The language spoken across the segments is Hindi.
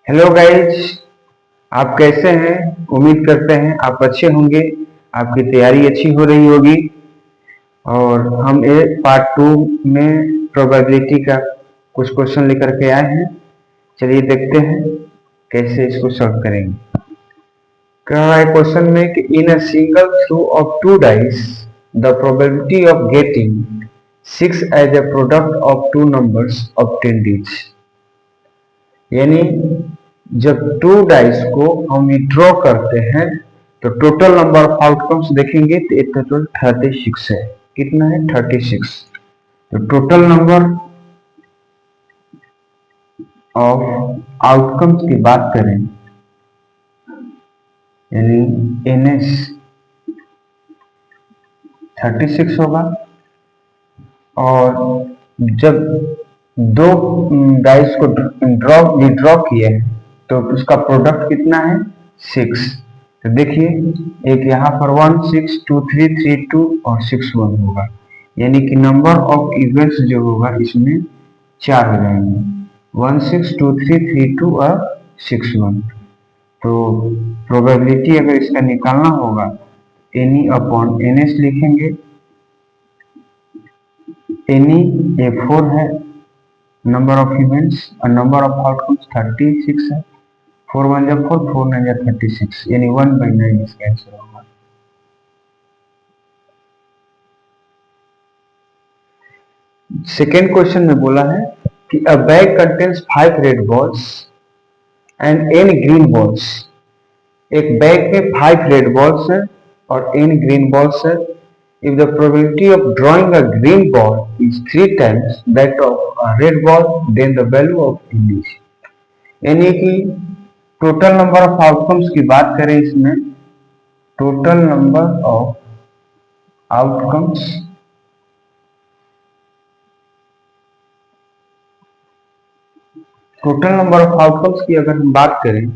Hello guys. आप कैसे हैं? उम्मीद करते हैं आप अच्छे होंगे। आपकी तैयारी अच्छी हो रही होगी। और हम पार्ट 2 में प्रोबेबिलिटी का कुछ क्वेश्चन लेकर के आए हैं। चलिए देखते हैं कैसे इसको सॉल्व करेंगे। कह रहा है क्वेश्चन में कि in a single throw of two dice the probability of getting 6 as a product of two numbers obtained is. यानी जब टू डाइस को हम विड्रॉ करते हैं तो टोटल नंबर ऑफ आउटकम्स देखेंगे तो एक टोटल 36 है। कितना है? 36। तो टोटल नंबर ऑफ आउटकम्स की बात करें यानी एनएस 36 होगा। और जब दो डाइस को विड्रॉ किए तो उसका प्रोडक्ट कितना है? 6। तो देखिए एक यहाँ पर 1 6 2 3 3 2 और 6 1 होगा। यानी कि नंबर ऑफ इवेंट्स जो होगा इसमें 4 हो जाएंगे। 1 6 2 3 3 2 और 6 1। तो प्रोबेबिलिटी अगर इसका निकालना होगा एनी अपॉन एन एस लिखेंगे। एनी ये 4 है नंबर ऑफ इवेंट्स और नंबर ऑफ आउटकम्स 36 है। 4 1 जा 4 4 9 जा 36 यानी 1/9 इसका आंसर होगा। सेकेंड क्वेश्चन में बोला है कि अ bag contains 5 red balls and n green balls. एक बैग में 5 रेड बॉल्स है और n ग्रीन बॉल्स है। If the probability of drawing a green ball is 3 times that of a red ball, then the value of n is। यानी कि टोटल नंबर ऑफ आउटकम्स की बात करें इसमें टोटल नंबर ऑफ आउटकम्स की अगर हम बात करें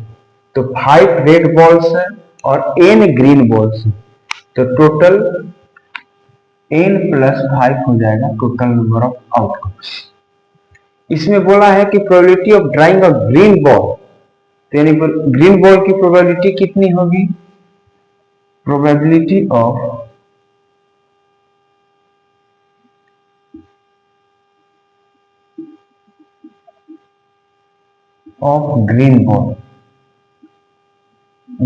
तो 5 रेड बॉल्स है और n ग्रीन बॉल्स है। तो टोटल n प्लस 5 हो जाएगा टोटल नंबर ऑफ आउटकम्स। इसमें बोला है कि probability of drawing a green ball, तो यानी ग्रीन बॉल की प्रोबेबिलिटी कितनी होगी? Probability of green ball.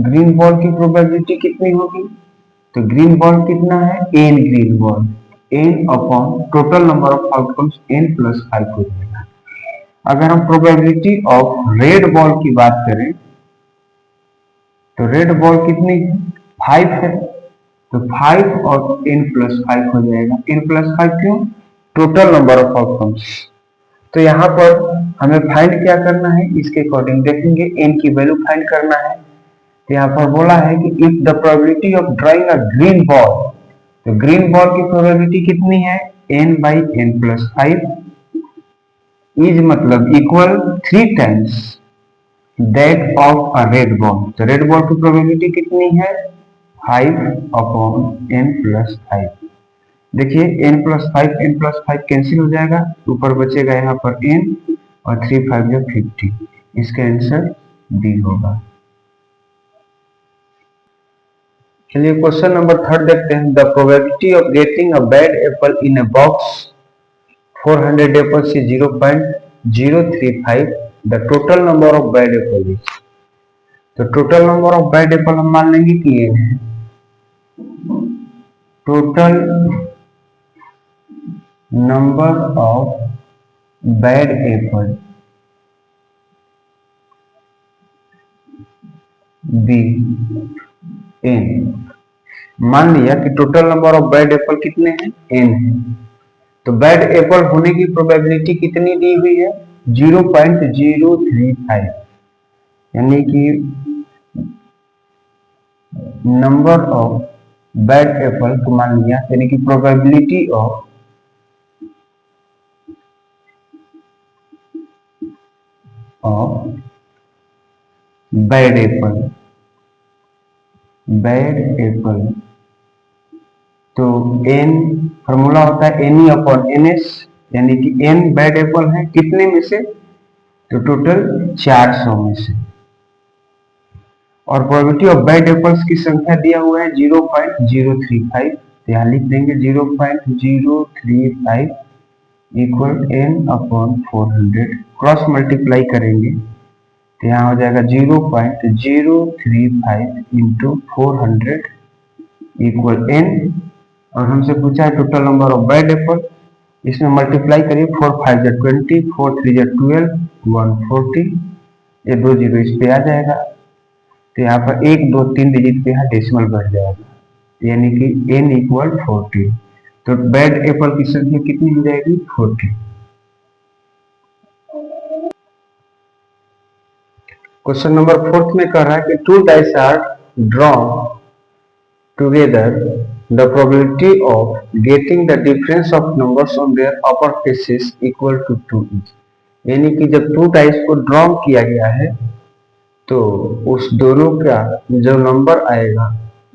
Green ball की प्रोबेबिलिटी कितनी होगी? तो ग्रीन बॉल कितना है? n green ball. n upon total number of outcomes n plus 5 हो जाएगा। अगर हम प्रोबेबिलिटी ऑफ रेड बॉल की बात करें तो रेड बॉल कितनी है? 5 है। तो 5 और n प्लस 5 हो जाएगा। n प्लस 5 क्यों? Total number of outcomes. तो यहाँ पर हमें फाइंड क्या करना है? इसके अकॉर्डिंग देखेंगे n की वैल्यू फाइंड करना है। तो यहाँ पर बोला है कि if the probability of drawing a green ball, तो ग्रीन बॉल की प्रोबेबिलिटी कितनी है? n by n plus 5 is मतलब equal 3 times that of a red ball. तो रेड बॉल की प्रोबेबिलिटी कितनी है? 5 अपॉन n प्लस 5। देखिए n plus 5 n plus 5 cancel हो जाएगा, ऊपर बचेगा यहाँ पर n और 3 5 जो 50। इसका आंसर डी होगा। चलिए क्वेश्चन नंबर 3 देखते हैं। The probability of getting a bad apple in a box 400 apple से 0.035 the total number of bad apple is. तो total number of bad apple हम मान लेंगे कि ये है total number of bad apple be n. मान लिया कि total number of bad apple कितने हैं? एन है। तो बैड एप्पल होने की प्रोबेबिलिटी कितनी दी हुई है? 0.035। यानी कि नंबर ऑफ बैड एप्पल को मान लिया, यानी कि प्रोबेबिलिटी ऑफ बैड एप्पल तो n फॉर्मूला होता है N E upon N S. यानी कि n बैड एप्पल है कितने में से? तो टोटल 400 में से। और प्रोबेबिलिटी ऑफ बैड एप्पल्स की संख्या दिया हुआ है 0.035, तो यहाँ लिख देंगे 0.035 इक्वल n/400। क्रॉस मल्टीप्लाई करेंगे तो यहाँ हो जाएगा 0.035 इंटू 400 इक्वल n। और हमसे पूछा है total number of bad Apple, इसमें मल्टीप्लाई करिए 4 5 जा 20, 4 3 जा 12, 140, ये 2 जीरो इस पे आ जाएगा। तो यहाँ पर 1 2 3 डिजिट पे यहाँ डेसिमल बढ़ जाएगा, यानी कि n इक्वल 40। तो बैड एप्पल की संख्या कितनी हो जाएगी? 40। क्वेश्चन नंबर 4 में कह रहा है कि 2 dice are drawn together, the probability of getting the difference of numbers on their upper faces equal to 2 is। यानी कि जब 2 डाइस को ड्रॉ किया गया है तो उस दोनों का जो नंबर आएगा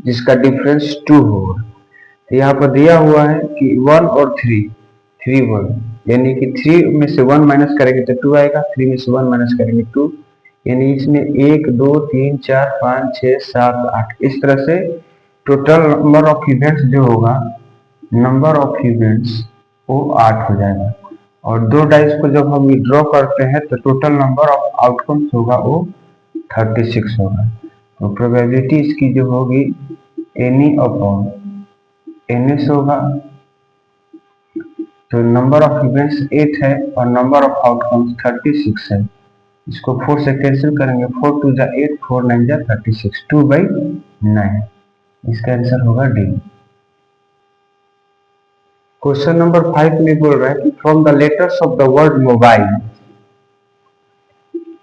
जिसका डिफरेंस 2 होगा। तो यहाँ पर दिया हुआ है कि 1 और 3 3 1, यानी कि 3 में से 1 माइनस करेंगे तो 2 आएगा, 3 में से 1 माइनस करेंगे 2, यानी इसमें 1 2 3 4 5 6 7 8, इस तरह से टोटल नंबर ऑफ इवेंट्स जो होगा, नंबर ऑफ इवेंट्स वो 8 हो जाएगा। और 2 डाइस को जब हम विड्रॉ करते हैं तो टोटल नंबर ऑफ आउटकम्स होगा वो 36 होगा। तो प्रोबेबिलिटी इसकी जो होगी NE/NS होगा। तो नंबर ऑफ इवेंट्स 8 है और नंबर ऑफ आउटकम्स 36 है। इसको 4 से कैंसिल करेंगे, 4 2 जा 8, 4 9 जा 36, 2/9। इसका आंसर होगा डी। क्वेश्चन नंबर 5 में बोल रहा है कि from the letters of the word mobile,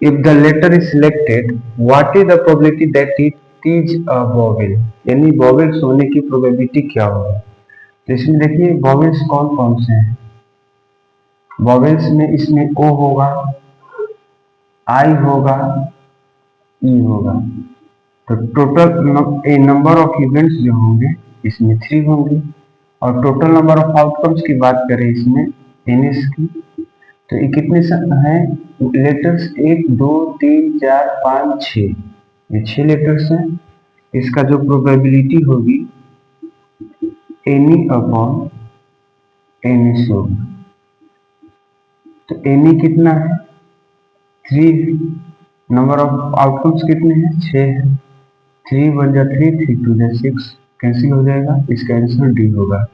if the letter is selected what is the probability that it is a vowel. यानी वोवेल्स होने की प्रोबेबिलिटी क्या होगी। तो इसमें देखिए वोवेल्स कौन कौन से हैं। वोवेल्स में इसमें ओ होगा, आई होगा, ई होगा। तो टोटल नंबर ऑफ इवेंट्स जो होंगे इसमें 3 होंगे। और टोटल नंबर ऑफ आउटकम्स की बात करें इसमें NS की, तो ये कितने हैं लेटर्स? 1 2 3 4 5 6, ये 6 लेटर्स हैं। इसका जो प्रोबेबिलिटी होगी NE/NS होगा। तो NE कितना है? 3। नंबर ऑफ आउटकम्स कितने हैं? 6 है। 3 1 जा 3, 3 2 जा 6, कैंसिल हो जाएगा। इसका आंसर डी होगा।